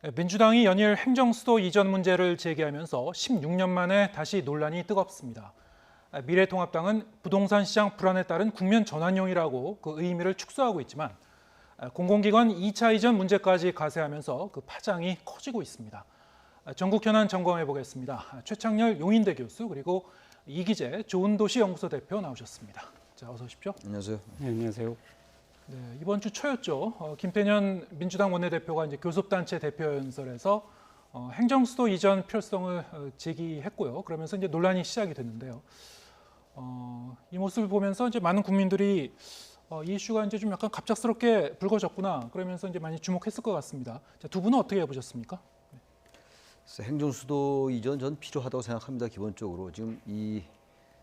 민주당이 연일 행정수도 이전 문제를 제기하면서 16년 만에 다시 논란이 뜨겁습니다. 미래통합당은 부동산 시장 불안에 따른 국면 전환용이라고 그 의미를 축소하고 있지만 공공기관 2차 이전 문제까지 가세하면서 그 파장이 커지고 있습니다. 전국 현안 점검해 보겠습니다. 최창렬 용인대 교수 그리고 이기재 좋은도시연구소 대표 나오셨습니다. 자, 어서 오십시오. 안녕하세요. 네, 안녕하세요. 네, 이번 주 초였죠. 김태년 민주당 원내대표가 이제 교섭단체 대표연설에서 행정수도 이전 필요성을 제기했고요. 그러면서 이제 논란이 시작이 됐는데요. 이 모습을 보면서 이제 많은 국민들이 이 이슈가 이제 좀 약간 갑작스럽게 불거졌구나. 그러면서 이제 많이 주목했을 것 같습니다. 자, 두 분은 어떻게 보셨습니까? 행정수도 이전 전 필요하다고 생각합니다. 기본적으로 지금 이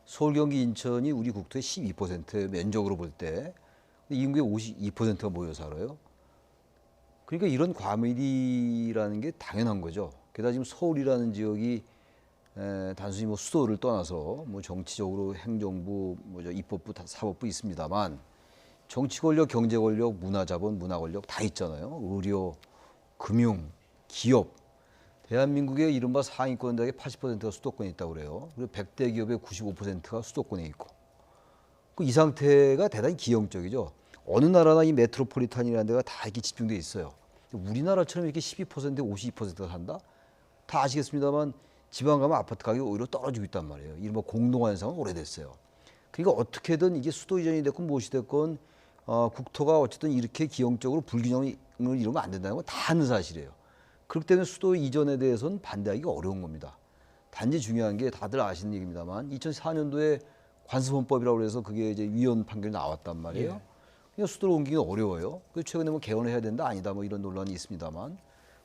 서울, 경기, 인천이 우리 국토의 12% 면적으로 볼 때 인구의 52%가 모여 살아요. 그러니까 이런 과밀이라는 게 당연한 거죠. 게다가 지금 서울이라는 지역이 단순히 뭐 수도를 떠나서 뭐 정치적으로 행정부, 입법부, 사법부 있습니다만 정치 권력, 경제 권력, 문화 자본, 문화 권력 다 있잖아요. 의료, 금융, 기업. 대한민국의 이른바 상위권 대학의 80%가 수도권에 있다고 그래요. 그리고 100대 기업의 95%가 수도권에 있고. 이 상태가 대단히 기형적이죠. 어느 나라나 이 메트로폴리탄이라는 데가 다 이렇게 집중돼 있어요. 우리나라처럼 이렇게 12%, 52%가 산다? 다 아시겠습니다만 지방 가면 아파트 가격이 오히려 떨어지고 있단 말이에요. 이른바 공동환상은 오래됐어요. 그러니까 어떻게든 이게 수도 이전이 됐건 무엇이 됐건 국토가 어쨌든 이렇게 기형적으로 불균형을 이루면 안 된다는 건 다 아는 사실이에요. 그렇기 때문에 수도 이전에 대해서는 반대하기가 어려운 겁니다. 단지 중요한 게 다들 아시는 얘기입니다만 2004년도에 관습헌법이라고 해서 그게 이제 위헌 판결이 나왔단 말이에요. 예. 그냥 수도를 옮기기 어려워요. 그래서 최근에 뭐 개헌을 해야 된다 아니다 뭐 이런 논란이 있습니다만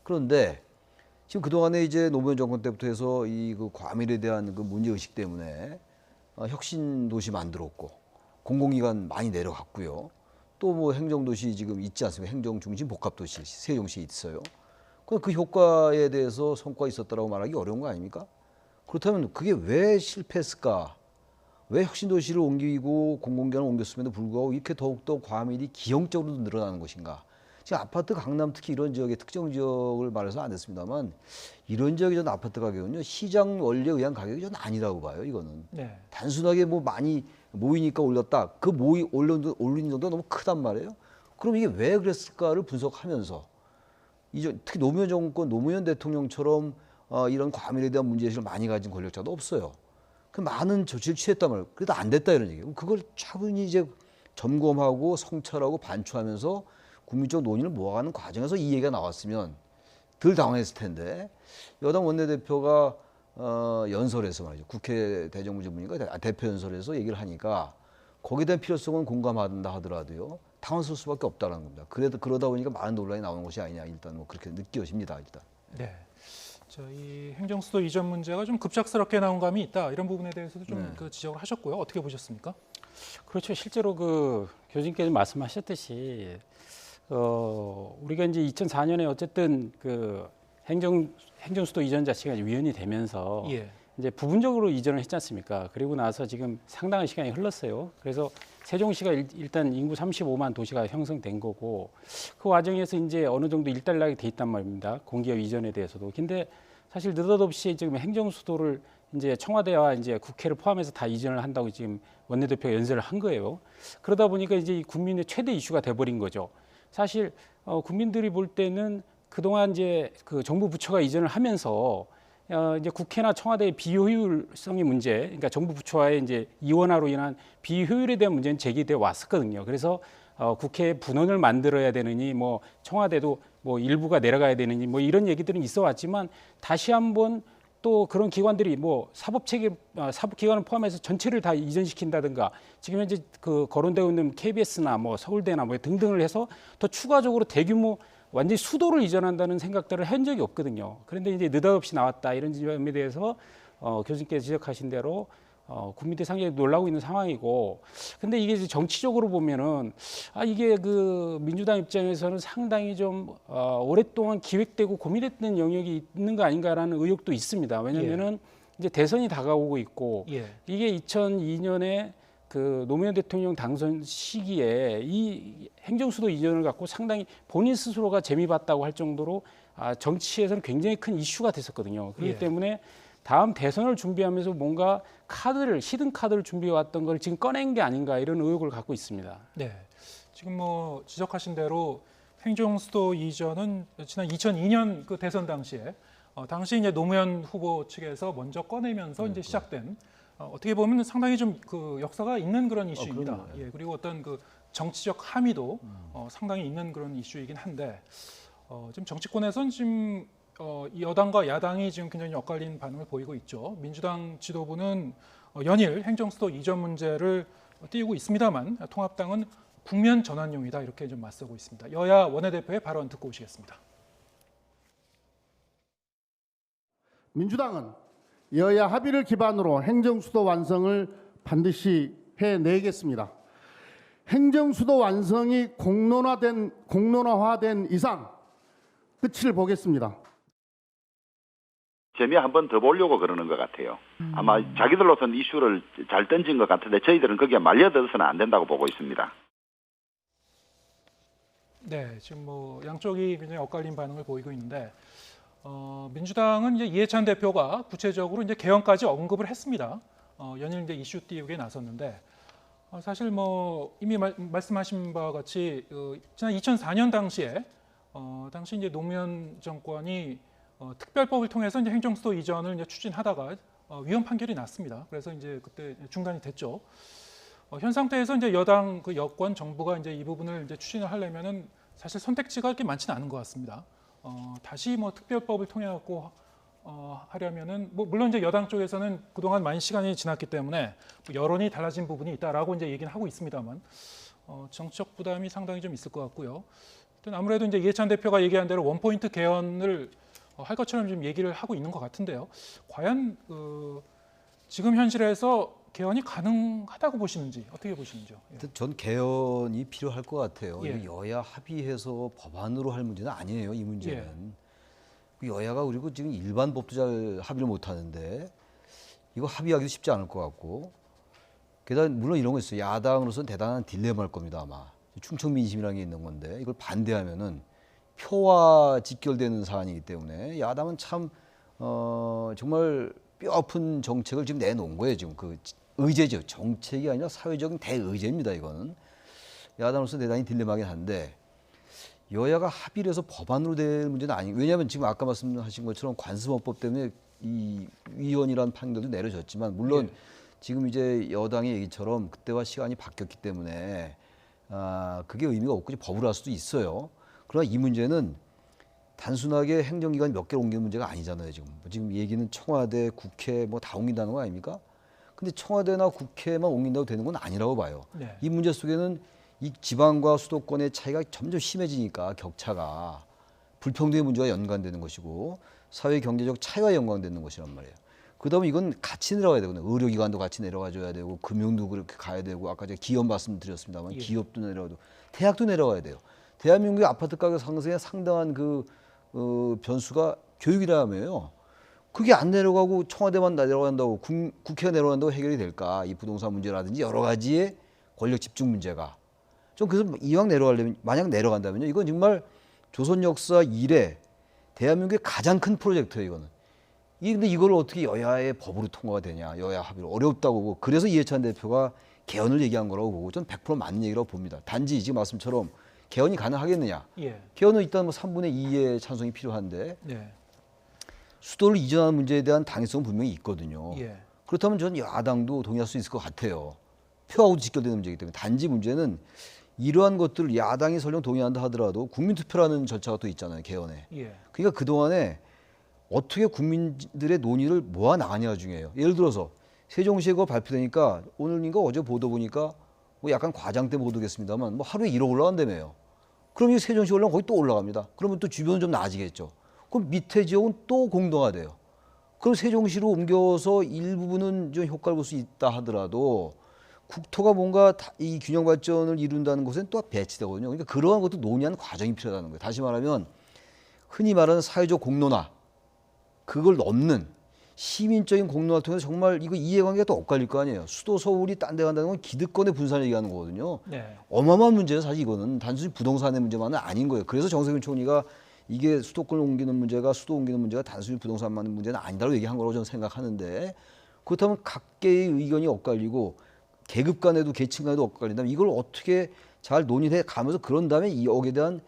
그런데 지금 그동안에 이제 노무현 정권 때부터 해서 이 그 과밀에 대한 그 문제 의식 때문에 혁신 도시 만들었고 공공기관 많이 내려갔고요. 또 뭐 행정도시 지금 있지 않습니까? 행정중심 복합도시 세종시에 있어요. 그 효과에 대해서 성과가 있었다라고 말하기 어려운 거 아닙니까? 그렇다면 그게 왜 실패했을까? 왜 혁신도시를 옮기고 공공기관을 옮겼음에도 불구하고 이렇게 더욱더 과밀이 기형적으로 늘어나는 것인가? 지금 아파트 강남 특히 이런 지역의 특정 지역을 말해서 안 됐습니다만 이런 지역의 전 아파트 가격은요 시장 원리에 의한 가격이 전 아니라고 봐요. 이거는 네. 단순하게 뭐 많이 모이니까 올렸다. 그 올린 정도가 너무 크단 말이에요. 그럼 이게 왜 그랬을까를 분석하면서 특히 노무현 정권, 노무현 대통령처럼 이런 과밀에 대한 문제의식을 많이 가진 권력자도 없어요. 그 많은 조치를 취했단 말이에요. 그래도 안 됐다 이런 얘기예요. 그걸 차분히 이제 점검하고 성찰하고 반추하면서 국민적 논의를 모아가는 과정에서 이 얘기가 나왔으면 덜 당황했을 텐데 여당 원내대표가 연설에서 말이죠. 국회 대정부질문인가 대표 연설에서 얘기를 하니까 거기에 대한 필요성은 공감한다 하더라도요. 당황스러울 수밖에 없다는 겁니다. 그러다 보니까 많은 논란이 나오는 것이 아니냐 일단 뭐 그렇게 느껴집니다. 일단. 네. 이 행정수도 이전 문제가 좀 급작스럽게 나온 감이 있다. 이런 부분에 대해서도 좀 그 지적을 하셨고요. 어떻게 보셨습니까? 그렇죠. 실제로 그 교수님께서 말씀하셨듯이 우리가 이제 2004년에 어쨌든 그 행정수도 이전 자체가 위헌이 되면서 예. 이제 부분적으로 이전을 했지 않습니까? 그리고 나서 지금 상당한 시간이 흘렀어요. 그래서 세종시가 일단 인구 35만 도시가 형성된 거고 그 과정에서 이제 어느 정도 일단락이 돼 있단 말입니다. 공기업 이전에 대해서도. 근데 사실 느닷없이 지금 행정수도를 이제 청와대와 이제 국회를 포함해서 다 이전을 한다고 지금 원내대표가 연설을 한 거예요. 그러다 보니까 이제 국민의 최대 이슈가 돼버린 거죠. 사실 국민들이 볼 때는 그동안 이제 그 정부 부처가 이전을 하면서 이제 국회나 청와대의 비효율성의 문제, 그러니까 정부 부처와의 이제 이원화로 인한 비효율에 대한 문제는 제기돼 왔었거든요. 그래서 국회 분원을 만들어야 되느니, 뭐 청와대도 뭐 일부가 내려가야 되느니, 뭐 이런 얘기들은 있어 왔지만 다시 한번 또 그런 기관들이 뭐 사법기관을 포함해서 전체를 다 이전시킨다든가 지금 현재 그 거론되고 있는 KBS나 뭐 서울대나 뭐 등등을 해서 더 추가적으로 대규모 완전히 수도를 이전한다는 생각들을 한 적이 없거든요. 그런데 이제 느닷없이 나왔다 이런 점에 대해서 교수님께서 지적하신 대로 국민들이 상당히 놀라고 있는 상황이고, 근데 이게 이제 정치적으로 보면은 이게 그 민주당 입장에서는 상당히 좀 오랫동안 기획되고 고민했던 영역이 있는 거 아닌가라는 의혹도 있습니다. 왜냐하면은 이제 대선이 다가오고 있고 이게 2002년에 그 노무현 대통령 당선 시기에 이 행정수도 이전을 갖고 상당히 본인 스스로가 재미봤다고 할 정도로 정치에서는 굉장히 큰 이슈가 됐었거든요. 그렇기 예. 때문에 다음 대선을 준비하면서 뭔가 히든 카드를 준비해 왔던 걸 지금 꺼낸 게 아닌가 이런 의혹을 갖고 있습니다. 네. 지금 뭐 지적하신 대로 행정수도 이전은 지난 2002년 그 대선 당시에 당시 이제 노무현 후보 측에서 먼저 꺼내면서 이제 시작된 어떻게 보면 상당히 좀 그 역사가 있는 그런 이슈입니다. 그럼요. 예, 그리고 어떤 그 정치적 함의도 상당히 있는 그런 이슈이긴 한데 지금 정치권에선 지금 이 여당과 야당이 지금 굉장히 엇갈린 반응을 보이고 있죠. 민주당 지도부는 연일 행정수도 이전 문제를 띄우고 있습니다만 통합당은 국면 전환용이다 이렇게 좀 맞서고 있습니다. 여야 원내대표의 발언 듣고 오시겠습니다. 민주당은 여야 합의를 기반으로 행정수도 완성을 반드시 해내겠습니다. 행정수도 완성이 공론화된 이상 끝을 보겠습니다. 재미 한 번 더 보려고 그러는 것 같아요. 아마 자기들로서는 이슈를 잘 던진 것 같은데 저희들은 거기에 말려들어서는 안 된다고 보고 있습니다. 네, 지금 뭐 양쪽이 굉장히 엇갈린 반응을 보이고 있는데 민주당은 이제 이해찬 대표가 구체적으로 이제 개헌까지 언급을 했습니다. 연일 이제 이슈 띄우기에 나섰는데 사실 뭐 이미 말씀하신 바와 같이 지난 2004년 당시에 당시 이제 노무현 정권이 특별법을 통해서 이제 행정수도 이전을 이제 추진하다가 위헌 판결이 났습니다. 그래서 이제 그때 중단이 됐죠. 현 상태에서 이제 여당 그 여권 정부가 이제 이 부분을 이제 추진을 하려면은 사실 선택지가 그렇게 많지는 않은 것 같습니다. 다시 뭐 특별법을 통해 갖고 하려면은 뭐 물론 이제 여당 쪽에서는 그동안 많은 시간이 지났기 때문에 뭐 여론이 달라진 부분이 있다라고 이제 얘기는 하고 있습니다만 정치적 부담이 상당히 좀 있을 것 같고요. 아무래도 이제 이해찬 대표가 얘기한 대로 원포인트 개헌을 할 것처럼 좀 얘기를 하고 있는 것 같은데요. 과연 지금 현실에서 개헌이 가능하다고 보시는지 어떻게 보시는지요? 예. 전 개헌이 필요할 것 같아요. 예. 이거 여야 합의해서 법안으로 할 문제는 아니에요. 이 문제는. 여야가 그리고 지금 일반 법도 잘 합의를 못 하는데 이거 합의하기도 쉽지 않을 것 같고 게다가 물론 이런 거 있어요. 야당으로서는 대단한 딜레마일 겁니다. 아마. 충청 민심이라는 게 있는 건데 이걸 반대하면은 표와 직결되는 사안이기 때문에 야당은 참 정말 뼈아픈 정책을 지금 내놓은 거예요. 지금 그 의제죠. 정책이 아니라 사회적인 대의제입니다. 이거는 야당으로서 대단히 딜레마긴 한데 여야가 합의를 해서 법안으로 될 문제는 아니고 왜냐하면 지금 아까 말씀하신 것처럼 관습헌법 때문에 이 위헌이라는 판결도 내려졌지만 물론 지금 이제 여당의 얘기처럼 그때와 시간이 바뀌었기 때문에 그게 의미가 없고 법으로 할 수도 있어요. 그러나 이 문제는 단순하게 행정기관 몇 개를 옮기는 문제가 아니잖아요. 지금 얘기는 청와대, 국회 뭐 다 옮긴다는 거 아닙니까? 근데 청와대나 국회만 옮긴다고 되는 건 아니라고 봐요. 네. 이 문제 속에는 이 지방과 수도권의 차이가 점점 심해지니까 격차가 불평등의 문제와 연관되는 것이고 사회 경제적 차이와 연관되는 것이란 말이에요. 그다음에 이건 같이 내려가야 되거든요. 의료기관도 같이 내려가줘야 되고 금융도 그렇게 가야 되고 아까 제가 기업 말씀드렸습니다만 기업도 내려가도 대학도 내려가야 돼요. 대한민국의 아파트 가격 상승에 상당한 그 변수가 교육이라며요. 그게 안 내려가고 청와대만 내려간다고 국회가 내려간다고 해결이 될까? 이 부동산 문제라든지 여러 가지의 권력 집중 문제가. 좀 그래서 이왕 내려가려면 만약 내려간다면요. 이건 정말 조선 역사 이래 대한민국의 가장 큰 프로젝트예요. 이거는. 근데 이걸 어떻게 여야의 법으로 통과가 되냐? 여야 합의로 어렵다고 보고 그래서 이해찬 대표가 개헌을 얘기한 거라고 보고 전 100% 맞는 얘기라고 봅니다. 단지 지금 말씀처럼 개헌이 가능하겠느냐? 예. 개헌은 일단 뭐 3분의 2의 찬성이 필요한데 네. 수도를 이전하는 문제에 대한 당위성은 분명히 있거든요. 예. 그렇다면 저는 야당도 동의할 수 있을 것 같아요. 표하고도 직결되는 문제이기 때문에 단지 문제는 이러한 것들을 야당이 설령 동의한다 하더라도 국민투표라는 절차가 또 있잖아요. 개헌에. 예. 그러니까 그동안에 어떻게 국민들의 논의를 모아 나가냐 중요해요. 예를 들어서 세종시에 그거 발표되니까 오늘인가 어제 보도 보니까 뭐 약간 과장된 보도겠습니다만 뭐 하루에 1억 올라간다며요. 그럼 이 세종시 올라가면 거기 또 올라갑니다. 그러면 또 주변은 좀 나아지겠죠. 그럼 밑에 지역은 또 공동화돼요. 그럼 세종시로 옮겨서 일부분은 좀 효과를 볼 수 있다 하더라도 국토가 뭔가 이 균형 발전을 이룬다는 곳엔 또 배치되거든요. 그러니까 그러한 것도 논의하는 과정이 필요하다는 거예요. 다시 말하면 흔히 말하는 사회적 공론화 그걸 넘는 시민적인 공론화를 통해서 정말 이거 이해관계가 또 엇갈릴 거 아니에요. 수도 서울이 딴 데 간다는 건 기득권의 분산을 얘기하는 거거든요. 네. 어마어마한 문제예요. 사실 이거는 단순히 부동산의 문제만은 아닌 거예요. 그래서 정세균 총리가 이게 수도권을 옮기는 문제가 수도 옮기는 문제가 단순히 부동산만 문제는 아니다라고 얘기한 거라고 저는 생각하는데 그렇다면 각계의 의견이 엇갈리고 계급 간에도 계층 간에도 엇갈린다면 이걸 어떻게 잘 논의해 가면서 그런 다음에 이 여기에 대한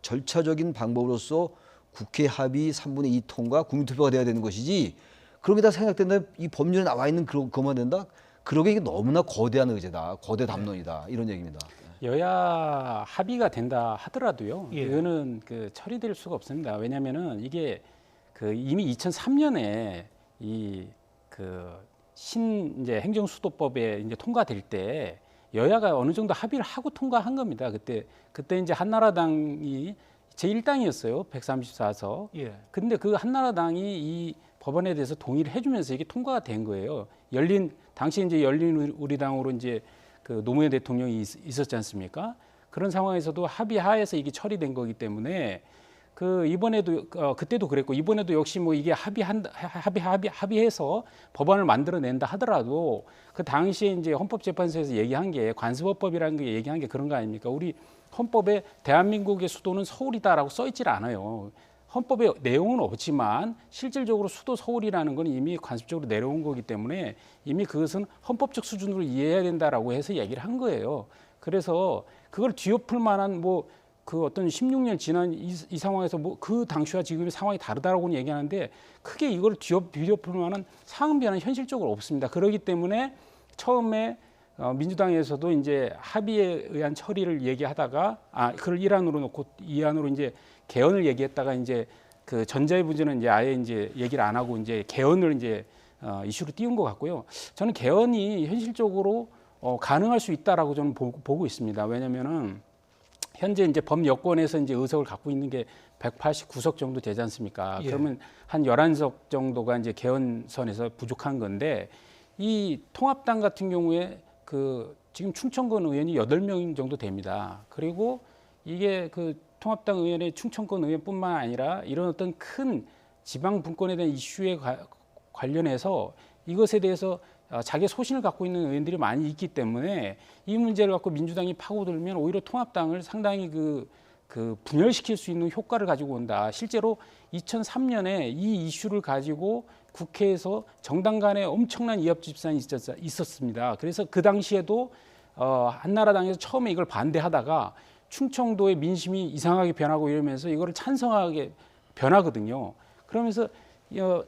절차적인 방법으로서 국회 합의 3분의 2 통과 국민투표가 돼야 되는 것이지 그런 게 다 생각된다 이 법률에 나와 있는 그것만 된다 그러게 이게 너무나 거대한 의제다 거대 담론이다 이런 얘기입니다. 여야 합의가 된다 하더라도요. 예. 이거는 그 처리될 수가 없습니다. 왜냐하면은 이게 그 이미 2003년에 이 그 이제 행정수도법에 이제 통과될 때 여야가 어느 정도 합의를 하고 통과한 겁니다. 그때 이제 한나라당이 제1당이었어요. 134석. 예. 근데 그 한나라당이 이 법안에 대해서 동의를 해주면서 이게 통과가 된 거예요. 당시 이제 열린우리당으로 이제 그 노무현 대통령이 있었지 않습니까? 그런 상황에서도 합의하에서 이게 처리된 거기 때문에 그 이번에도 그때도 그랬고 이번에도 역시 뭐 이게 합의해서 법안을 만들어낸다 하더라도 그 당시에 이제 헌법재판소에서 얘기한 게 관습법이라는 게 얘기한 게 그런 거 아닙니까? 우리 헌법에 대한민국의 수도는 서울이다라고 써 있질 않아요. 헌법에 내용은 없지만 실질적으로 수도 서울이라는 건 이미 관습적으로 내려온 거기 때문에 이미 그것은 헌법적 수준으로 이해해야 된다라고 해서 얘기를 한 거예요. 그래서 그걸 뒤엎을 만한 뭐 그 어떤 16년 지난 이 상황에서 뭐 그 당시와 지금의 상황이 다르다라고는 얘기하는데 크게 이걸 뒤엎을 만한 상황 변화는 현실적으로 없습니다. 그렇기 때문에 처음에 민주당에서도 이제 합의에 의한 처리를 얘기하다가 그걸 일환으로 놓고 이안으로 이제 개헌을 얘기했다가 이제 그 전자의 문제는 이제 아예 이제 얘기를 안 하고 이제 개헌을 이제 이슈로 띄운 것 같고요. 저는 개헌이 현실적으로 가능할 수 있다라고 저는 보고 있습니다. 왜냐하면은 현재 이제 범여권에서 이제 의석을 갖고 있는 게 189석 정도 되지 않습니까? 예. 그러면 한 11석 정도가 이제 개헌선에서 부족한 건데 이 통합당 같은 경우에 그 지금 충청권 의원이 8명 정도 됩니다. 그리고 이게 그 통합당 의원의 충청권 의원뿐만 아니라 이런 어떤 큰 지방 분권에 대한 이슈에 관련해서 이것에 대해서 자기 소신을 갖고 있는 의원들이 많이 있기 때문에 이 문제를 갖고 민주당이 파고들면 오히려 통합당을 상당히 그 분열시킬 수 있는 효과를 가지고 온다. 실제로 2003년에 이 이슈를 가지고 국회에서 정당 간에 엄청난 이합 집산이 있었습니다. 그래서 그 당시에도 한나라당에서 처음에 이걸 반대하다가 충청도의 민심이 이상하게 변하고 이러면서 이거를 찬성하게 변하거든요. 그러면서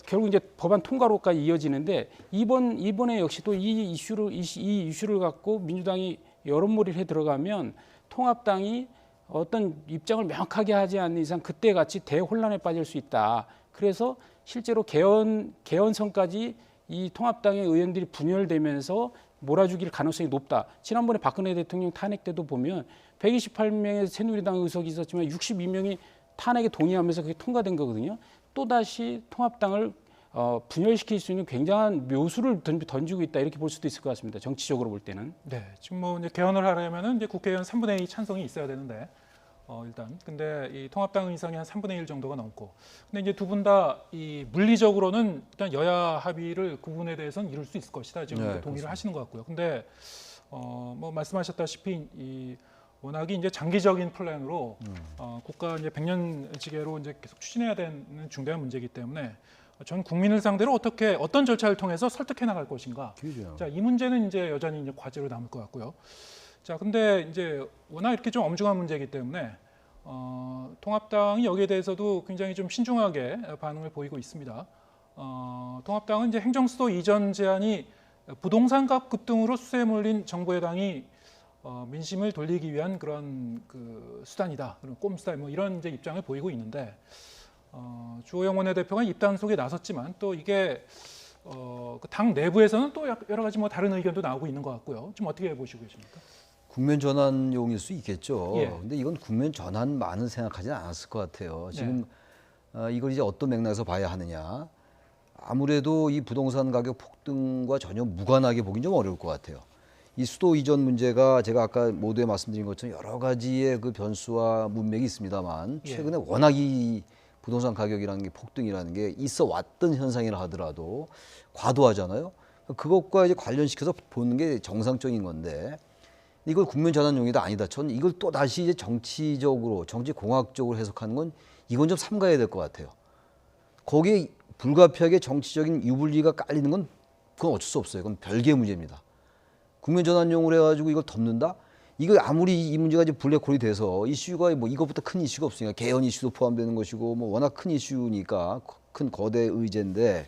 결국 이제 법안 통과로까지 이어지는데 이번에 역시도 이 이슈를 갖고 민주당이 여론몰이를 해 들어가면 통합당이 어떤 입장을 명확하게 하지 않는 이상 그때 같이 대혼란에 빠질 수 있다. 그래서 실제로 개헌선까지 이 통합당의 의원들이 분열되면서 몰아주길 가능성이 높다. 지난번에 박근혜 대통령 탄핵 때도 보면 128명의 새누리당 의석이 있었지만 62명이 탄핵에 동의하면서 그게 통과된 거거든요. 또다시 통합당을 분열시킬 수 있는 굉장한 묘수를 던지고 있다 이렇게 볼 수도 있을 것 같습니다. 정치적으로 볼 때는. 네, 지금 뭐 이제 개헌을 하려면은 이제 국회의원 3분의 2 찬성이 있어야 되는데 일단 근데 이 통합당 의석이 한 3분의 1 정도가 넘고 근데 이제 두 분 다 이 물리적으로는 일단 여야 합의를 그 부분에 대해서는 이룰 수 있을 것이다 지금 네, 동의를 하시는 것 같고요. 근데 뭐 말씀하셨다시피 이 워낙에 이제 장기적인 플랜으로 국가 이제 100년지계로 이제 계속 추진해야 되는 중대한 문제이기 때문에 전 국민을 상대로 어떤 절차를 통해서 설득해 나갈 것인가. 그죠. 자, 이 문제는 이제 여전히 이제 과제로 남을 것 같고요. 자, 근데 이제 워낙 이렇게 좀 엄중한 문제이기 때문에 통합당이 여기에 대해서도 굉장히 좀 신중하게 반응을 보이고 있습니다. 통합당은 이제 행정수도 이전 제한이 부동산 값 급등으로 수세에 몰린 정부 여당이 민심을 돌리기 위한 그런 그 수단이다, 그런 꼼수다, 뭐 이런 이제 입장을 보이고 있는데 주호영 원내대표가 입단속에 나섰지만 또 이게 그 당 내부에서는 또 여러 가지 뭐 다른 의견도 나오고 있는 것 같고요. 좀 어떻게 보시고 계십니까? 국면 전환용일 수 있겠죠. 예. 근데 이건 국면 전환만은 생각하지는 않았을 것 같아요. 지금 이걸 이제 어떤 맥락에서 봐야 하느냐. 아무래도 이 부동산 가격 폭등과 전혀 무관하게 보긴 좀 어려울 것 같아요. 이 수도 이전 문제가 제가 아까 모두에 말씀드린 것처럼 여러 가지의 그 변수와 문맥이 있습니다만 최근에 워낙 이 부동산 가격이라는 게 폭등이라는 게 있어 왔던 현상이라 하더라도 과도하잖아요. 그것과 이제 관련시켜서 보는 게 정상적인 건데 이걸 국면 전환용이다 아니다. 저는 이걸 또 다시 이제 정치적으로, 정치공학적으로 해석하는 건 이건 좀 삼가해야 될 것 같아요. 거기에 불가피하게 정치적인 유불리가 깔리는 건 그건 어쩔 수 없어요. 그건 별개의 문제입니다. 국면 전환용으로 해가지고 이걸 덮는다? 이거 아무리 이 문제가 이제 블랙홀이 돼서 이슈가 뭐 이것보다 큰 이슈가 없으니까 개헌 이슈도 포함되는 것이고 뭐 워낙 큰 이슈니까 큰 거대 의제인데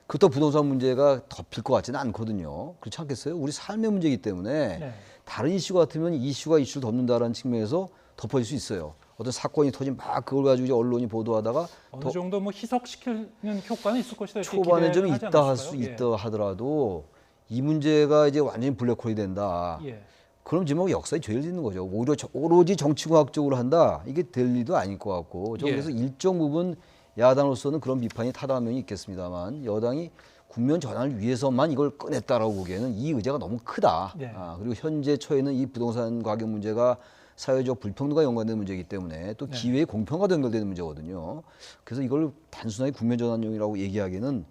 그렇다고 부동산 문제가 덮일 것 같지는 않거든요. 그렇지 않겠어요? 우리 삶의 문제이기 때문에 네. 다른 이슈 같으면 이슈가 이슈를 덮는다라는 측면에서 덮어질 수 있어요. 어떤 사건이 터지면 막 그걸 가지고 이제 언론이 보도하다가 어느 정도 뭐 희석시키는 효과는 있을 것이다. 이렇게 초반에 좀 기대를 하지 있다 할 수 않았을까요? 있다 하더라도 이 문제가 이제 완전히 블랙홀이 된다. 예. 그럼 지금 뭐 역사에 죄를 짓는 거죠. 오히려 오로지 정치공학적으로 한다. 이게 될 일도 아닐 것 같고. 저 예. 그래서 일정 부분 야당으로서는 그런 비판이 타당한 면이 있겠습니다만 여당이 국면 전환을 위해서만 이걸 꺼냈다라고 보기에는 이 의제가 너무 크다. 네. 그리고 현재 처해는 이 부동산 가격 문제가 사회적 불평등과 연관된 문제이기 때문에 또 네. 기회의 공평과도 연결되는 문제거든요. 그래서 이걸 단순하게 국면 전환용이라고 얘기하기는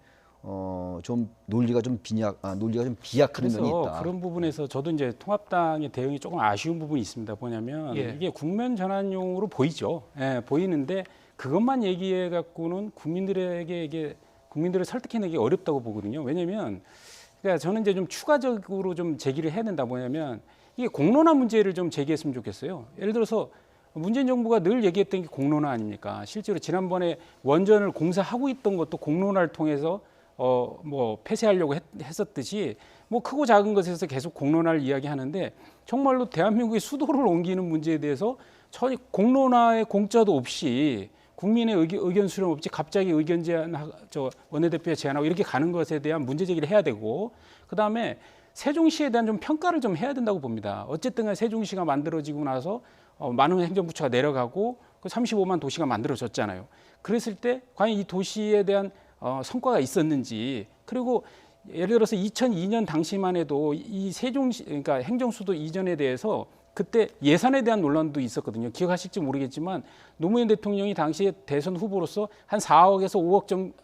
좀 논리가 좀 비약한 면이 그래서 있다. 그런 부분에서 저도 이제 통합당의 대응이 조금 아쉬운 부분이 있습니다. 뭐냐면 예. 이게 국면 전환용으로 보이죠. 예, 보이는데 그것만 얘기해 갖고는 국민들에게 이게 국민들을 설득해내기 어렵다고 보거든요. 왜냐하면 그러니까 저는 이제 좀 추가적으로 좀 제기를 해야 된다. 뭐냐면 이게 공론화 문제를 좀 제기했으면 좋겠어요. 예를 들어서 문재인 정부가 늘 얘기했던 게 공론화 아닙니까? 실제로 지난번에 원전을 공사하고 있던 것도 공론화를 통해서 뭐 폐쇄하려고 했었듯이 뭐 크고 작은 것에서 계속 공론화를 이야기하는데 정말로 대한민국의 수도를 옮기는 문제에 대해서 전혀 공론화의 공짜도 없이 국민의 의견 수렴 없이 갑자기 의견 제안 원내대표에 제안하고 이렇게 가는 것에 대한 문제 제기를 해야 되고 그다음에 세종시에 대한 좀 평가를 좀 해야 된다고 봅니다. 어쨌든 세종시가 만들어지고 나서 많은 행정부처가 내려가고 그 35만 도시가 만들어졌잖아요. 그랬을 때 과연 이 도시에 대한 성과가 있었는지 그리고 예를 들어서 2002년 당시만 해도 이 세종시 그러니까 행정수도 이전에 대해서 그때 예산에 대한 논란도 있었거든요. 기억하실지 모르겠지만 노무현 대통령이 당시에 대선 후보로서 한 4억에서 5억 정도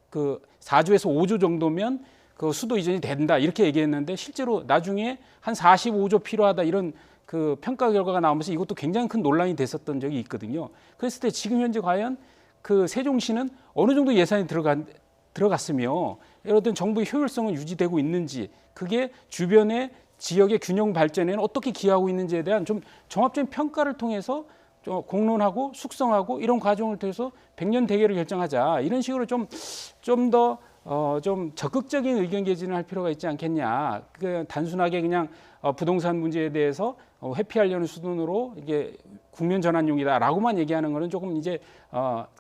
그 4조에서 5조 정도면 그 수도 이전이 된다 이렇게 얘기했는데 실제로 나중에 한 45조 필요하다 이런 그 평가 결과가 나오면서 이것도 굉장히 큰 논란이 됐었던 적이 있거든요. 그랬을 때 지금 현재 과연 그 세종시는 어느 정도 예산이 들어갔으며 어떤 정부의 효율성은 유지되고 있는지 그게 주변의 지역의 균형 발전에는 어떻게 기여하고 있는지에 대한 좀 종합적인 평가를 통해서 좀 공론하고 숙성하고 이런 과정을 통해서 100년 대계를 결정하자 이런 식으로 좀 더 좀 적극적인 의견 개진을 할 필요가 있지 않겠냐. 그 단순하게 그냥 부동산 문제에 대해서 회피하려는 수준으로 이게 국면 전환용이다라고만 얘기하는 거는 조금 이제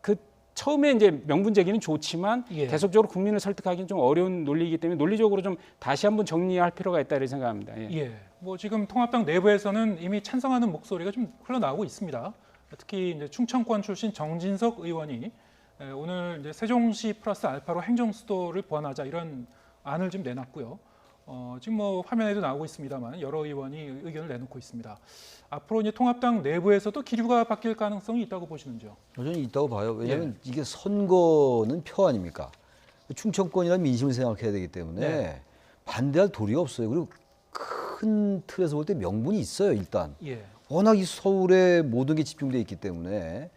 그 처음에 이제 명분 제기는 좋지만 예. 계속적으로 국민을 설득하기는 좀 어려운 논리이기 때문에 논리적으로 좀 다시 한번 정리할 필요가 있다 이렇게 생각합니다. 예. 예. 뭐 지금 통합당 내부에서는 이미 찬성하는 목소리가 좀 흘러나오고 있습니다. 특히 이제 충청권 출신 정진석 의원이 오늘 이제 세종시 플러스 알파로 행정수도를 보완하자 이런 안을 좀 내놨고요. 지금 뭐 화면에도 나오고 있습니다만 여러 의원이 의견을 내놓고 있습니다. 앞으로 이제 통합당 내부에서도 기류가 바뀔 가능성이 있다고 보시는지요? 여전히 있다고 봐요. 왜냐하면 이게 선거는 표 아닙니까? 충청권이란 민심을 생각해야 되기 때문에 네. 반대할 도리가 없어요. 그리고 큰 틀에서 볼 때 명분이 있어요. 일단 예. 워낙 이 서울에 모든 게 집중돼 있기 때문에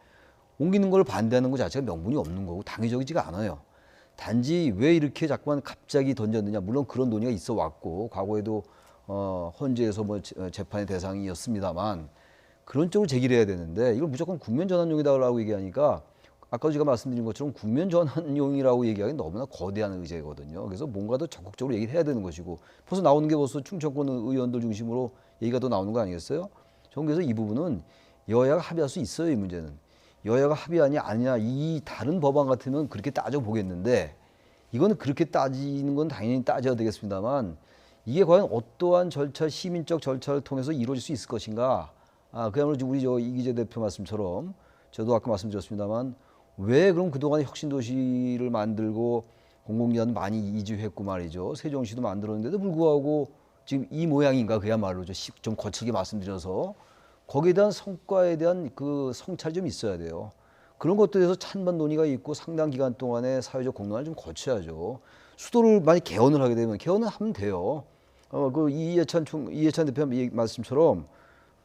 옮기는 걸 반대하는 것 자체가 명분이 없는 거고 당위적이지가 않아요. 단지 왜 이렇게 자꾸만 갑자기 던졌느냐. 물론 그런 논의가 있어 왔고 과거에도 헌재에서 뭐 재판의 대상이었습니다만 그런 쪽으로 제기를 해야 되는데 이걸 무조건 국면 전환용이다라고 얘기하니까 아까도 제가 말씀드린 것처럼 국면 전환용이라고 얘기하기는 너무나 거대한 의제거든요. 그래서 뭔가 더 적극적으로 얘기를 해야 되는 것이고 벌써 나오는 게 벌써 충청권 의원들 중심으로 얘기가 더 나오는 거 아니겠어요? 저는 그래서 이 부분은 여야가 합의할 수 있어요. 이 문제는. 여야가 합의하냐 아니냐 이 다른 법안 같으면 그렇게 따져보겠는데 이거는 그렇게 따지는 건 당연히 따져야 되겠습니다만 이게 과연 어떠한 절차, 시민적 절차를 통해서 이루어질 수 있을 것인가. 그야말로 우리 이기재 대표 말씀처럼 저도 아까 말씀드렸습니다만 왜 그럼 그동안에 혁신도시를 만들고 공공기관 많이 이주했고 말이죠. 세종시도 만들었는데도 불구하고 지금 이 모양인가 그야말로 좀 거칠게 말씀드려서 거기에 대한 성과에 대한 그 성찰이 좀 있어야 돼요. 그런 것들에 대해서 찬반 논의가 있고 상당 기간 동안에 사회적 공론화를 좀 거쳐야죠. 수도를 만약 개헌을 하게 되면 개헌을 하면 돼요. 그 이해찬 대표 말씀처럼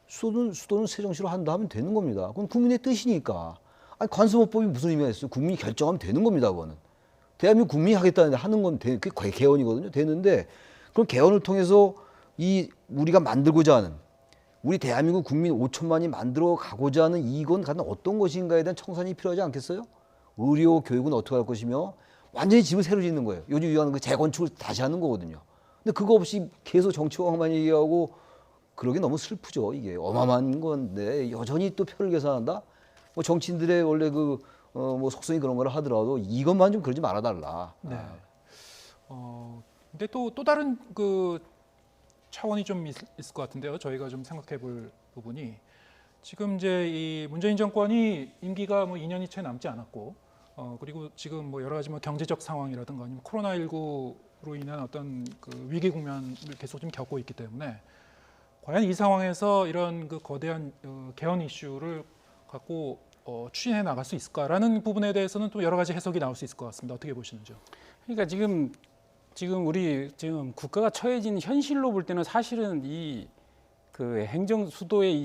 수도는 세종시로 한다 하면 되는 겁니다. 그건 국민의 뜻이니까. 아니 관습법이 무슨 의미가 있어요? 국민이 결정하면 되는 겁니다. 그거는. 대한민국 국민이 하겠다는데 하는 건 그게 개헌이거든요. 되는데 그럼 개헌을 통해서 우리가 만들고자 하는 우리 대한민국 국민 5천만이 만들어 가고자 하는 이건 과연 어떤 것인가에 대한 청산이 필요하지 않겠어요? 의료, 교육은 어떻게 할 것이며 완전히 집을 새로 짓는 거예요. 요즘 유행하는 그 재건축을 다시 하는 거거든요. 근데 그거 없이 계속 정치화만 얘기하고 그러기 너무 슬프죠. 이게 어마어마한 건데 여전히 또 표를 계산한다? 뭐 정치인들의 원래 뭐 속성이 그런 걸 하더라도 이것만 좀 그러지 말아달라. 네. 근데 또 다른 그 차원이 좀 있을 것 같은데요. 저희가 좀 생각해볼 부분이 지금 이제 이 문재인 정권이 임기가 뭐 2년이 채 남지 않았고, 그리고 지금 뭐 여러 가지 뭐 경제적 상황이라든가 아니면 코로나19로 인한 어떤 그 위기 국면을 계속 좀 겪고 있기 때문에 과연 이 상황에서 이런 그 거대한 개헌 이슈를 갖고 추진해 나갈 수 있을까라는 부분에 대해서는 또 여러 가지 해석이 나올 수 있을 것 같습니다. 어떻게 보시는지요? 그러니까 지금 우리 국가가 처해진 현실로 볼 때는 사실은 이 그 행정 수도의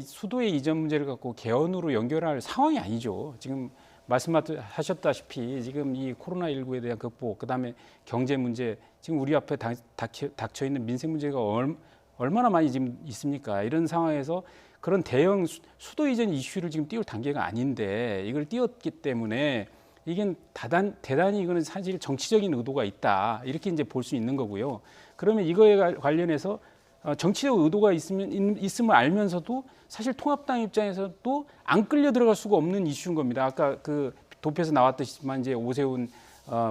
이전 문제를 갖고 개헌으로 연결할 상황이 아니죠. 지금 말씀하셨다시피 지금 이 코로나19에 대한 극복, 그다음에 경제 문제, 지금 우리 앞에 닥쳐 있는 민생 문제가 얼마나 많이 지금 있습니까? 이런 상황에서 그런 대형 수도 이전 이슈를 지금 띄울 단계가 아닌데 이걸 띄웠기 때문에 이게 대단히 이거는 사실 정치적인 의도가 있다, 이렇게 이제 볼 수 있는 거고요. 그러면 이거에 관련해서 정치적 의도가 있음을 알면서도 사실 통합당 입장에서도 안 끌려 들어갈 수가 없는 이슈인 겁니다. 아까 그 도표에서 나왔듯이만 이제 오세훈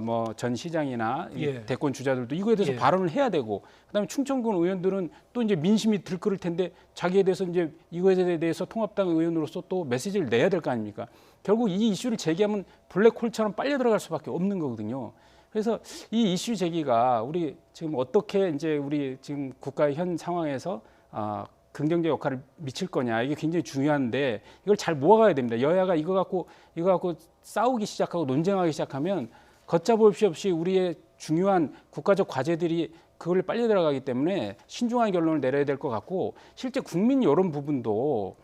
뭐 전 시장이나 예. 대권 주자들도 이거에 대해서 예. 발언을 해야 되고, 그다음에 충청권 의원들은 또 이제 민심이 들끓을 텐데 자기에 대해서 이제 이거에 대해서 통합당 의원으로서 또 메시지를 내야 될 거 아닙니까? 결국 이 이슈를 제기하면 블랙홀처럼 빨려 들어갈 수밖에 없는 거거든요. 그래서 이 이슈 제기가 우리 지금 어떻게 이제 우리 지금 국가의 현 상황에서 긍정적 역할을 미칠 거냐, 이게 굉장히 중요한데 이걸 잘 모아가야 됩니다. 여야가 이거 갖고 싸우기 시작하고 논쟁하기 시작하면 걷잡을 수 없이 우리의 중요한 국가적 과제들이 그걸 빨려 들어가기 때문에 신중한 결론을 내려야 될 것 같고, 실제 국민 여론 부분도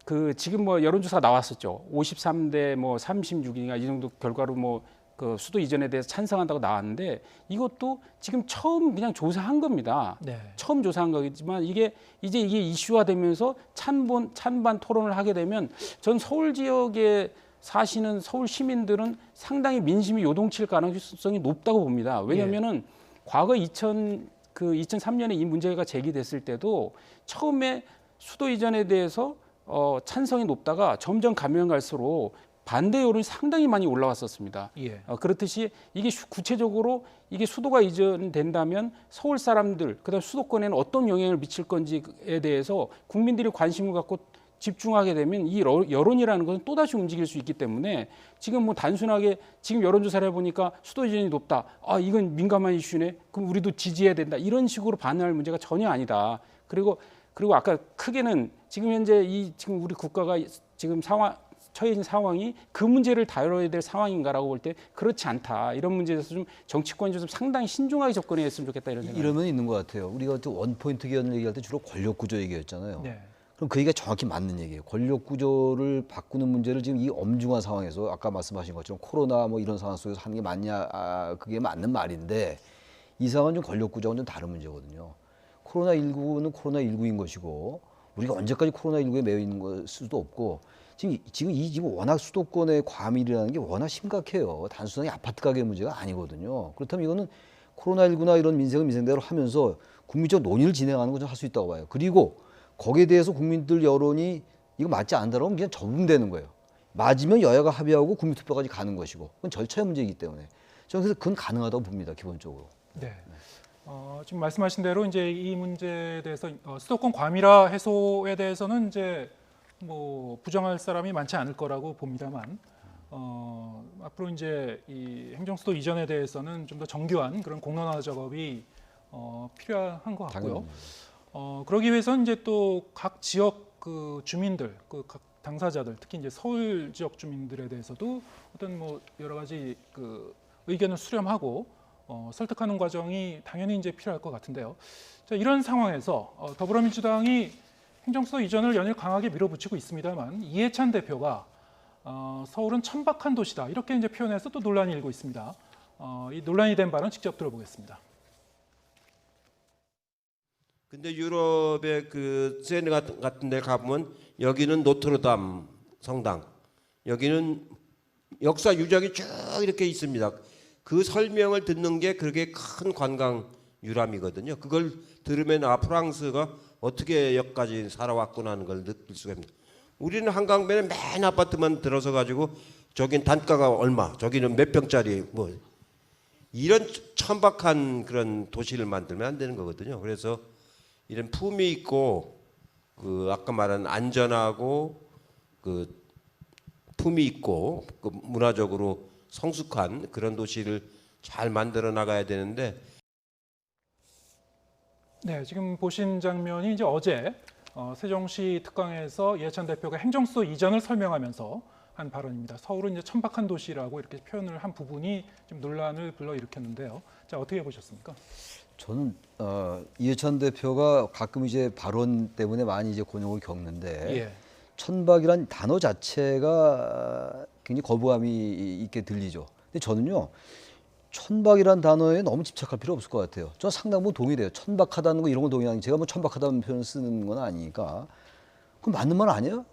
그 지금 뭐 여론조사 나왔었죠. 53대 뭐 36인가 이 정도 결과로 뭐 그 수도 이전에 대해서 찬성한다고 나왔는데 이것도 지금 처음 그냥 조사한 겁니다. 네. 처음 조사한 거겠지만 이게 이슈화되면서 찬반 토론을 하게 되면 전 서울 지역에 사시는 서울 시민들은 상당히 민심이 요동칠 가능성이 높다고 봅니다. 왜냐하면은 과거 2003년에 이 문제가 제기됐을 때도 처음에 수도 이전에 대해서 찬성이 높다가 점점 가면 갈수록 반대 여론이 상당히 많이 올라왔었습니다. 예. 그렇듯이 이게 구체적으로 이게 수도가 이전된다면 서울 사람들, 그다음 수도권에는 어떤 영향을 미칠 건지에 대해서 국민들이 관심을 갖고 집중하게 되면 이 여론이라는 것은 또다시 움직일 수 있기 때문에 지금 뭐 단순하게 지금 여론조사를 해보니까 수도 이전이 높다, 이건 민감한 이슈네, 그럼 우리도 지지해야 된다, 이런 식으로 반응할 문제가 전혀 아니다. 그리고 아까 크게는 지금 현재 지금 우리 국가가 지금 처해진 상황이 그 문제를 다뤄야 될 상황인가라고 볼 때 그렇지 않다. 이런 문제에 대해서 좀 정치권이 좀 상당히 신중하게 접근했으면 좋겠다, 이런 생각. 이러면 있는 것 같아요. 우리가 또 원포인트 개헌을 얘기할 때 주로 권력 구조 얘기했잖아요. 네. 그럼 그 얘기가 정확히 맞는 얘기예요. 권력 구조를 바꾸는 문제를 지금 이 엄중한 상황에서 아까 말씀하신 것처럼 코로나 뭐 이런 상황 속에서 하는 게 맞냐, 그게 맞는 말인데 이 상황은 좀 권력 구조와는 좀 다른 문제거든요. 코로나19는 코로나19인 것이고 우리가 언제까지 코로나19에 매여 있는 걸 수도 없고 지금 워낙 수도권의 과밀이라는 게 워낙 심각해요. 단순하게 아파트 가게 문제가 아니거든요. 그렇다면 이거는 코로나19나 이런 민생은 민생대로 하면서 국민적 논의를 진행하는 걸 좀 할 수 있다고 봐요. 그리고 거기에 대해서 국민들 여론이 이거 맞지 않다라면 그냥 적응되는 거예요. 맞으면 여야가 합의하고 국민투표까지 가는 것이고 그건 절차의 문제이기 때문에 저는 그래서 그건 가능하다고 봅니다. 기본적으로. 네. 지금 말씀하신 대로 이제 이 문제에 대해서 수도권 과밀화 해소에 대해서는 이제 뭐 부정할 사람이 많지 않을 거라고 봅니다만 앞으로 이제 이 행정수도 이전에 대해서는 좀 더 정교한 그런 공론화 작업이 필요한 것 같고요. 그러기 위해서는 이제 또 각 지역 그 주민들, 그 각 당사자들, 특히 이제 서울 지역 주민들에 대해서도 어떤 뭐 여러 가지 그 의견을 수렴하고 설득하는 과정이 당연히 이제 필요할 것 같은데요. 자, 이런 상황에서 더불어민주당이 행정수도 이전을 연일 강하게 밀어붙이고 있습니다만 이해찬 대표가 서울은 천박한 도시다 이렇게 이제 표현해서 또 논란이 일고 있습니다. 이 논란이 된 발언 직접 들어보겠습니다. 근데 유럽의 그 세네 같은 데 가보면 여기는 노트르담 성당, 여기는 역사 유적이 쭉 이렇게 있습니다. 그 설명을 듣는 게 그렇게 큰 관광 유람이거든요. 그걸 들으면 프랑스가 어떻게 여기까지 살아왔구나 하는 걸 느낄 수가 있습니다. 우리는 한강변에 맨 아파트만 들어서 가지고 저긴 단가가 얼마, 저기는 몇 평짜리 뭐 이런 천박한 그런 도시를 만들면 안 되는 거거든요. 그래서 이런 품위 있고 그 아까 말한 안전하고 그 품위 있고 그 문화적으로 성숙한 그런 도시를 잘 만들어 나가야 되는데. 네, 지금 보신 장면이 이제 어제 세종시 특강에서 이해찬 대표가 행정수도 이전을 설명하면서 한 발언입니다. 서울은 이제 천박한 도시라고 이렇게 표현을 한 부분이 좀 논란을 불러일으켰는데요. 자, 어떻게 보셨습니까? 저는 이해찬 대표가 가끔 이제 발언 때문에 많이 이제 곤욕을 겪는데 예. 천박이란 단어 자체가 굉장히 거부감이 있게 들리죠. 근데 저는요, 천박이란 단어에 너무 집착할 필요 없을 것 같아요. 저 상당 부분 동의돼요. 천박하다는 거 이런 거 동의하는, 제가 뭐 천박하다는 표현을 쓰는 건 아니니까. 그럼 맞는 말 아니에요?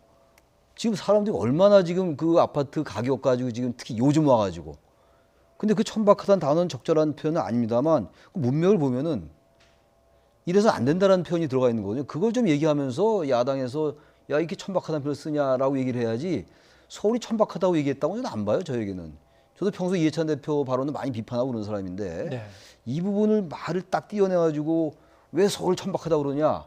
지금 사람들이 얼마나 지금 그 아파트 가격 가지고 지금 특히 요즘 와가지고. 근데 그 천박하다는 단어는 적절한 표현은 아닙니다만 그 문맥을 보면은 이래서 안 된다는 표현이 들어가 있는 거거든요. 그걸 좀 얘기하면서 야당에서 야 이렇게 천박하다는 표현을 쓰냐라고 얘기를 해야지 서울이 천박하다고 얘기했다고 저는 안 봐요. 저에게는. 저도 평소 이해찬 대표 발언을 많이 비판하고 그러는 사람인데 네. 이 부분을 말을 딱 띄어내가지고 왜 서울 천박하다고 그러냐.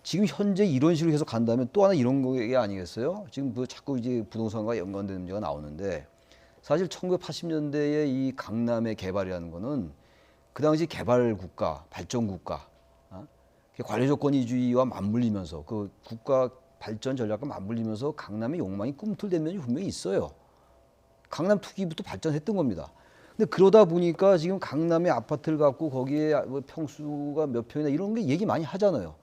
지금 현재 이런 식으로 계속 간다면 또 하나 이런 게 아니겠어요? 지금 뭐 자꾸 이제 부동산과 연관된 문제가 나오는데 사실 1980년대에 이 강남의 개발이라는 거는 그 당시 개발 국가, 발전 국가, 관리 조건 위주의와 맞물리면서 그 국가 발전 전략과 맞물리면서 강남의 욕망이 꿈틀댄 면이 분명히 있어요. 강남 투기부터 발전했던 겁니다. 근데 그러다 보니까 지금 강남의 아파트를 갖고 거기에 뭐 평수가 몇 평이나 이런 게 얘기 많이 하잖아요.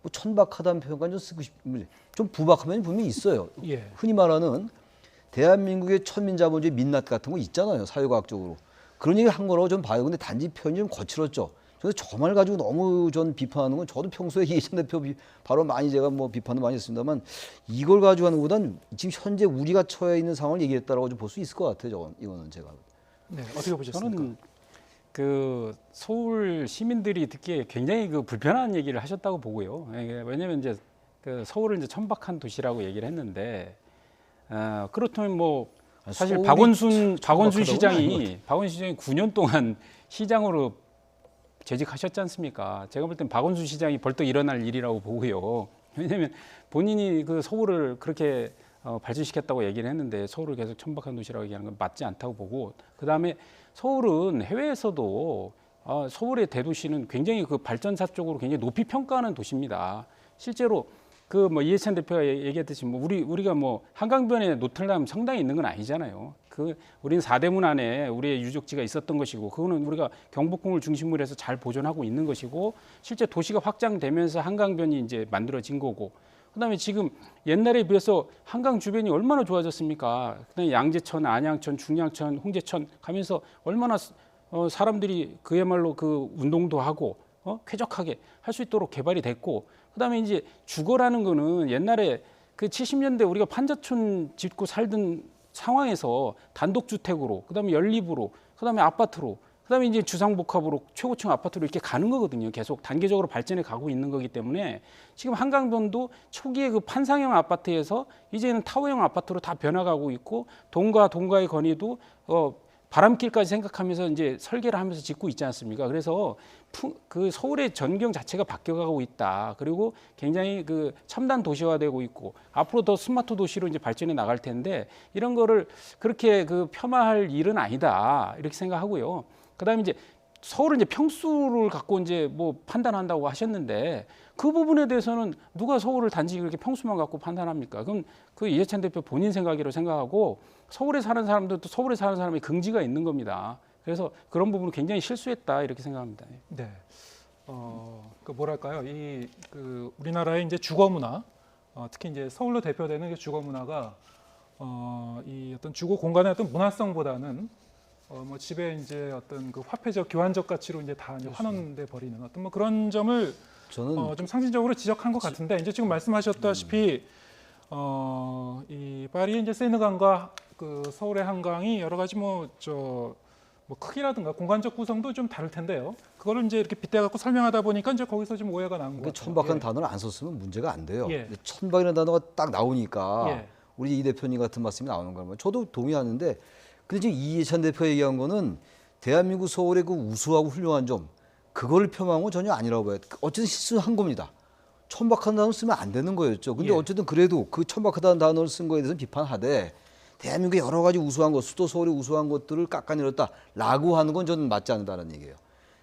뭐 천박하다는 표현까지 좀 쓰고 싶은 좀 부박하면 분명히 있어요. 예. 흔히 말하는 대한민국의 천민자본주의 민낯 같은 거 있잖아요. 사회과학적으로. 그런 얘기 한 거라고 좀 봐요. 근데 단지 표현이 좀 거칠었죠. 저는 저 말 가지고 너무 전 비판하는 건 저도 평소에 이해찬 대표 바로 많이 제가 뭐 비판을 많이 했습니다만 이걸 가지고 하는 것보다는 지금 현재 우리가 처해 있는 상황을 얘기했다라고 좀 볼 수 있을 것 같아요. 이거는 제가. 네, 어떻게 보셨습니까? 저는 그 서울 시민들이 듣기에 굉장히 그 불편한 얘기를 하셨다고 보고요. 왜냐하면 이제 그 서울을 이제 천박한 도시라고 얘기를 했는데 그렇다면 뭐 사실 박원순 시장이 9년 동안 시장으로 재직하셨지 않습니까? 제가 볼 땐 박원순 시장이 벌떡 일어날 일이라고 보고요. 왜냐하면 본인이 그 서울을 그렇게 발전시켰다고 얘기를 했는데 서울을 계속 천박한 도시라고 얘기하는 건 맞지 않다고 보고 그다음에 서울은 해외에서도 서울의 대도시는 굉장히 그 발전사 쪽으로 굉장히 높이 평가하는 도시입니다. 실제로 그 뭐 이해찬 대표가 얘기했듯이 뭐 우리가 뭐 한강변에 노틀담 성당이 있는 건 아니잖아요. 그 우리는 사대문 안에 우리의 유적지가 있었던 것이고 그거는 우리가 경복궁을 중심으로 해서 잘 보존하고 있는 것이고 실제 도시가 확장되면서 한강변이 이제 만들어진 거고 그다음에 지금 옛날에 비해서 한강 주변이 얼마나 좋아졌습니까? 그다음에 양재천, 안양천, 중양천, 홍제천 가면서 얼마나 사람들이 그야말로 그 운동도 하고 쾌적하게 할 수 있도록 개발이 됐고 그다음에 이제 주거라는 거는 옛날에 그 70년대 우리가 판자촌 짓고 살던 상황에서 단독주택으로 그다음에 연립으로 그다음에 아파트로 그다음에 이제 주상복합으로 최고층 아파트로 이렇게 가는 거거든요. 계속 단계적으로 발전해 가고 있는 거기 때문에 지금 한강변도 초기에 그 판상형 아파트에서 이제는 타워형 아파트로 다 변화가고 있고 동과의 건의도 바람길까지 생각하면서 이제 설계를 하면서 짓고 있지 않습니까? 그래서 그 서울의 전경 자체가 바뀌어가고 있다. 그리고 굉장히 그 첨단 도시화되고 있고 앞으로 더 스마트 도시로 이제 발전해 나갈 텐데 이런 거를 그렇게 그 폄하할 일은 아니다. 이렇게 생각하고요. 그다음에 이제 서울은 이제 평수를 갖고 이제 뭐 판단한다고 하셨는데 그 부분에 대해서는 누가 서울을 단지 그렇게 평수만 갖고 판단합니까? 그럼 그 이해찬 대표 본인 생각이라고 생각하고 서울에 사는 사람들도 서울에 사는 사람의 긍지가 있는 겁니다. 그래서 그런 부분은 굉장히 실수했다 이렇게 생각합니다. 네. 그 뭐랄까요? 그 우리나라의 이제 주거 문화, 특히 이제 서울로 대표되는 그 주거 문화가 이 어떤 주거 공간의 어떤 문화성보다는 뭐 집에 이제 어떤 그 화폐적 교환적 가치로 이제 다 이제 환원돼 버리는 어떤 뭐 그런 점을 저는 좀 상징적으로 지적한 것 같은데 이제 지금 말씀하셨다시피 이 파리의 이제 세느강과 그 서울의 한강이 여러 가지 뭐 크기라든가 공간적 구성도 좀 다를 텐데요. 그거를 이제 이렇게 빗대 갖고 설명하다 보니까 이제 거기서 좀 오해가 나는 그 것 같아요. 천박한 예. 단어를 안 썼으면 문제가 안 돼요. 예. 근데 천박이라는 단어가 딱 나오니까 예. 우리 이 대표님 같은 말씀이 나오는 거면 저도 동의하는데 근데 지금 이해찬 대표 얘기한 거는 대한민국 서울의 그 우수하고 훌륭한 점 그걸 폄하한 건 전혀 아니라고 봐요. 어쨌든 실수한 겁니다. 천박한 단어를 쓰면 안 되는 거였죠. 근데 예. 어쨌든 그래도 그 천박하다는 단어를 쓴 거에 대해서 비판하되 대한민국의 여러 가지 우수한 것, 수도 서울의 우수한 것들을 깎아내렸다라고 하는 건 저는 맞지 않는다는 얘기예요.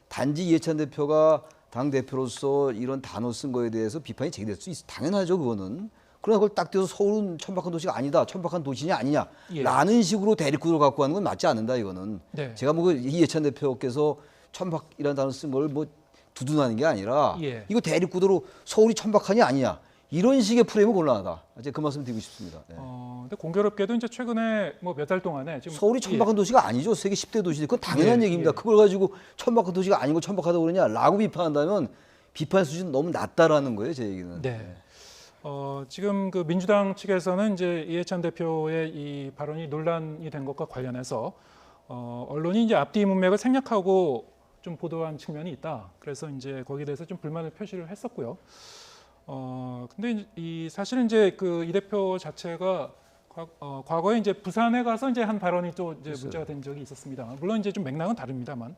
단지 이해찬 대표가 당 대표로서 이런 단어 쓴 거에 대해서 비판이 제기될 수 당연하죠, 그거는. 그러나 그걸 딱 떼서 서울은 천박한 도시가 아니다, 천박한 도시냐 아니냐라는 식으로 대립구도를 갖고 하는 건 맞지 않는다, 이거는. 네. 제가 뭐 이해찬 대표께서 천박이라는 단어 쓴 걸 뭐 두둔하는 게 아니라 예. 이거 대립구도로 서울이 천박하냐 아니냐 이런 식의 프레임은 곤란하다. 이제 그 말씀 드리고 싶습니다. 예. 근데 공교롭게도 이제 최근에 뭐 몇 달 동안에 지금 서울이 천박한 도시가 아니죠. 세계 10대 도시인데 그건 당연한 예, 얘기입니다. 예. 그걸 가지고 천박한 도시가 아니고 천박하다고 그러냐라고 비판한다면 비판 수준 너무 낮다라는 거예요, 제 얘기는. 네. 지금 그 민주당 측에서는 이제 이해찬 대표의 이 발언이 논란이 된 것과 관련해서 언론이 이제 앞뒤 문맥을 생략하고 좀 보도한 측면이 있다. 그래서 이제 거기에 대해서 좀 불만을 표시를 했었고요. 근데 이 사실은 이제 그 이 대표 자체가 과거에 이제 부산에 가서 이제 한 발언이 또 이제 문제가 된 적이 있었습니다. 물론 이제 좀 맥락은 다릅니다만,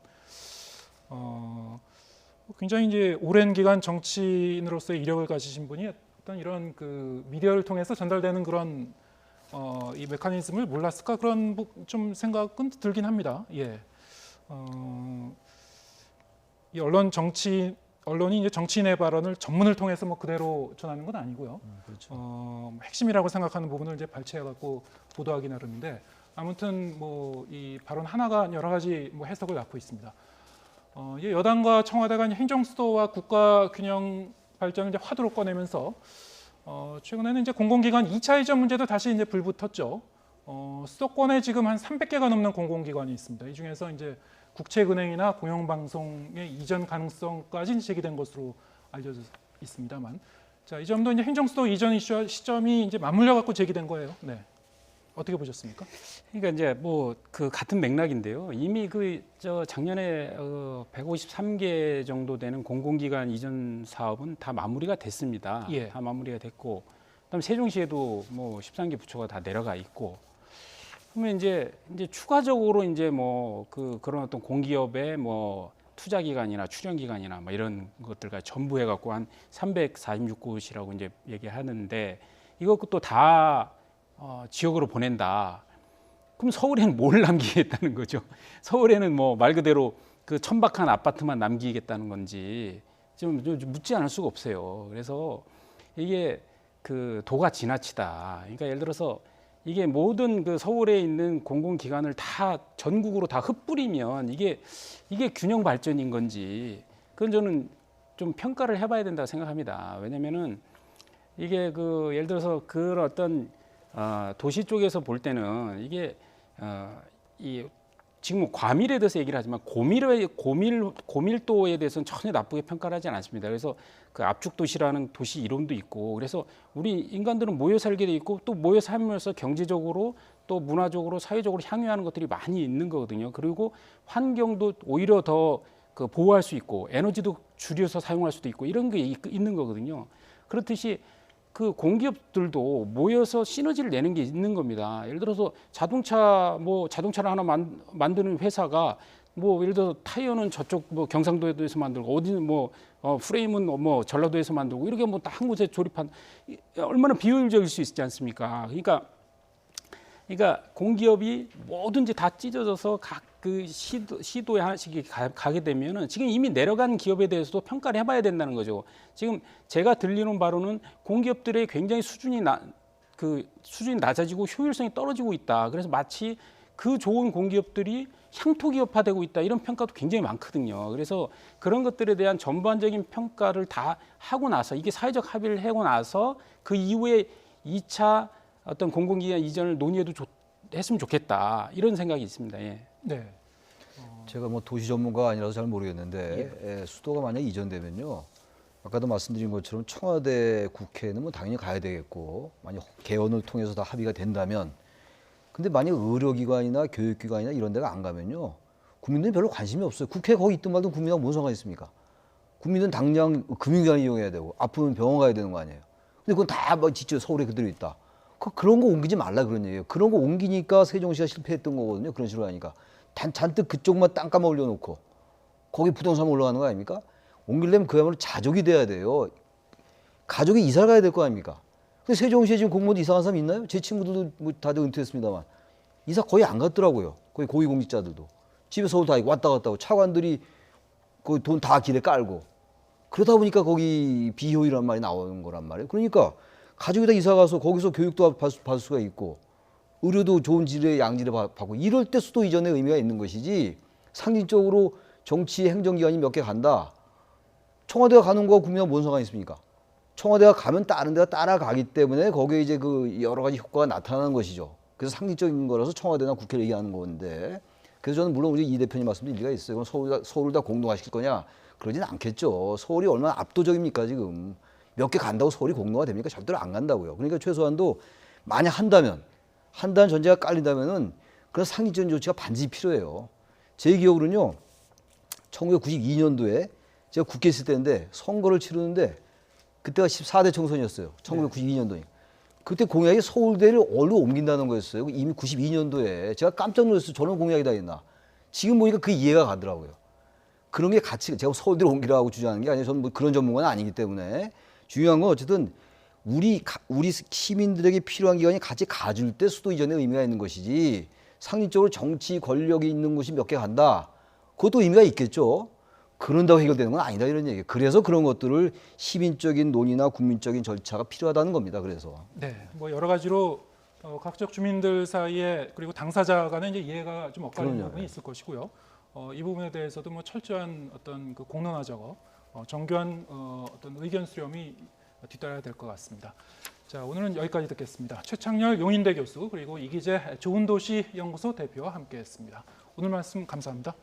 굉장히 이제 오랜 기간 정치인으로서의 이력을 가지신 분이 어떤 이런 그 미디어를 통해서 전달되는 그런 이 메커니즘을 몰랐을까 그런 좀 생각은 들긴 합니다. 예. 이 언론이 이제 정치인의 발언을 전문을 통해서 뭐 그대로 전하는 건 아니고요. 그렇죠. 핵심이라고 생각하는 부분을 이제 발췌해 갖고 보도하기 나름인데 아무튼 뭐 이 발언 하나가 여러 가지 뭐 해석을 낳고 있습니다. 이 여당과 청와대가 행정수도와 국가균형 발전을 이제 화두로 꺼내면서 최근에는 이제 공공기관 2차 이전 문제도 다시 이제 불붙었죠. 수도권에 지금 한 300개가 넘는 공공기관이 있습니다. 이 중에서 이제 국책은행이나 공영방송의 이전 가능성까지 제기된 것으로 알려져 있습니다만, 자, 이 점도 이제 행정수도 이전 이슈 시점이 이제 맞물려 갖고 제기된 거예요. 네, 어떻게 보셨습니까? 그러니까 이제 뭐 그 같은 맥락인데요. 이미 작년에 153개 정도 되는 공공기관 이전 사업은 다 마무리가 됐습니다. 예. 다 마무리가 됐고, 그다음 세종시에도 뭐 13개 부처가 다 내려가 있고. 그러면 이제 추가적으로 이제 뭐 그런 어떤 공기업의 뭐 투자 기관이나 출연 기관이나 뭐 이런 것들과 전부 해갖고 한 346곳이라고 이제 얘기하는데 이것도 다 지역으로 보낸다. 그럼 서울에는 뭘 남기겠다는 거죠? 서울에는 뭐 말 그대로 그 천박한 아파트만 남기겠다는 건지 좀 묻지 않을 수가 없어요. 그래서 이게 그 도가 지나치다. 그러니까 예를 들어서 이게 모든 그 서울에 있는 공공기관을 다 전국으로 다 흩뿌리면 이게 균형 발전인 건지 그건 저는 좀 평가를 해봐야 된다고 생각합니다. 왜냐면은 이게 그 예를 들어서 그런 어떤 도시 쪽에서 볼 때는 이게 이 지금 과밀에 대해서 얘기를 하지만 고밀도에 대해서는 전혀 나쁘게 평가를 하지 않습니다. 그래서 그 압축 도시라는 도시 이론도 있고 그래서 우리 인간들은 모여 살게 돼 있고 또 모여 살면서 경제적으로 또 문화적으로 사회적으로 향유하는 것들이 많이 있는 거거든요. 그리고 환경도 오히려 더 그 보호할 수 있고 에너지도 줄여서 사용할 수도 있고 이런 게 있는 거거든요. 그렇듯이 그 공기업들도 모여서 시너지를 내는 게 있는 겁니다. 예를 들어서 자동차를 하나 만드는 회사가 뭐 예를 들어 타이어는 저쪽 뭐 경상도에서 만들고 어디는 뭐 프레임은 뭐 전라도에서 만들고 이렇게 뭐 한 곳에 조립한 얼마나 비효율적일 수 있지 않습니까? 그러니까 공기업이 뭐든지 다 찢어져서 각 그 시도에 하나씩 가게 되면은 지금 이미 내려간 기업에 대해서도 평가를 해봐야 된다는 거죠. 지금 제가 들리는 바로는 공기업들의 굉장히 수준이 낮아지고 효율성이 떨어지고 있다. 그래서 마치 그 좋은 공기업들이 향토기업화되고 있다 이런 평가도 굉장히 많거든요. 그래서 그런 것들에 대한 전반적인 평가를 다 하고 나서 이게 사회적 합의를 하고 나서 그 이후에 2차 어떤 공공기관 이전을 논의해도 했으면 좋겠다 이런 생각이 있습니다. 예. 네. 제가 뭐 도시 전문가가 아니라서 잘 모르겠는데 수도가 만약 이전되면요. 아까도 말씀드린 것처럼 청와대 국회는 뭐 당연히 가야 되겠고 만약 개헌을 통해서 다 합의가 된다면 근데 만약 의료기관이나 교육기관이나 이런 데가 안 가면요. 국민들이 별로 관심이 없어요. 국회 거기 있든 말든 국민하고 뭔 상관이 있습니까? 국민은 당장 금융기관 이용해야 되고 아프면 병원 가야 되는 거 아니에요. 근데 그건 다 뭐 진짜 서울에 그대로 있다. 그런 거 옮기지 말라 그런 얘기예요. 그런 거 옮기니까 세종시가 실패했던 거거든요. 그런 식으로 하니까. 잔뜩 그쪽만 땅값만 올려놓고 거기 부동산 올라가는 거 아닙니까? 옮기려면 그야말로 자족이 돼야 돼요. 가족이 이사를 가야 될 거 아닙니까? 근데 세종시에 지금 공무원 이사간 사람 있나요? 제 친구들도 뭐 다들 은퇴했습니다만 이사 거의 안 갔더라고요. 거의 고위공직자들도 집에 서울 다 왔다 갔다 하고 차관들이 그 돈 다 길에 깔고 그러다 보니까 거기 비효율이란 말이 나오는 거란 말이에요. 그러니까 가족이 다 이사 가서 거기서 교육도 받을 수가 있고 의료도 좋은 질의 양질의 받고 이럴 때 수도 이전의 의미가 있는 것이지 상징적으로 정치 행정기관이 몇 개 간다. 청와대가 가는 거 국민하고 뭔 상관이 있습니까? 청와대가 가면 다른 데가 따라가기 때문에 거기에 이제 그 여러 가지 효과가 나타나는 것이죠. 그래서 상징적인 거라서 청와대나 국회를 얘기하는 건데 그래서 저는 물론 우리 이 대표님 말씀도 일리가 있어요. 그럼 서울을 다 공동화시킬 거냐? 그러진 않겠죠. 서울이 얼마나 압도적입니까 지금. 몇 개 간다고 서울이 공동화 됩니까? 절대로 안 간다고요. 그러니까 최소한도 만약 한다는 전제가 깔린다면은 그런 상징적인 조치가 반드시 필요해요. 제 기억으로는요. 1992년도에 제가 국회에 있을 때인데 선거를 치르는데 그때가 14대 총선이었어요. 1992년도에. 그때 공약이 서울대를 어디로 옮긴다는 거였어요. 이미 92년도에. 제가 깜짝 놀랐어요. 저런 공약이 다 있나. 지금 보니까 그 이해가 가더라고요. 그런 게 같이 제가 서울대로 옮기라고 주장하는 게 아니에요. 저는 뭐 그런 전문가는 아니기 때문에. 중요한 건 어쨌든 우리 시민들에게 필요한 기관이 같이 가줄 때 수도 이전의 의미가 있는 것이지 상징적으로 정치 권력이 있는 곳이 몇 개 간다. 그것도 의미가 있겠죠. 그런다고 해결되는 건 아니다 이런 얘기예요. 그래서 그런 것들을 시민적인 논의나 국민적인 절차가 필요하다는 겁니다. 그래서. 네. 뭐 여러 가지로 각 지역 주민들 사이에 그리고 당사자 간에 이제 이해가 좀 엇갈리는 그럼요. 부분이 있을 것이고요. 이 부분에 대해서도 뭐 철저한 어떤 그 공론화 작업, 정교한 어떤 의견 수렴이 뒤따라야 될 것 같습니다. 자, 오늘은 여기까지 듣겠습니다. 최창렬 용인대 교수 그리고 이기재 좋은도시 연구소 대표와 함께했습니다. 오늘 말씀 감사합니다.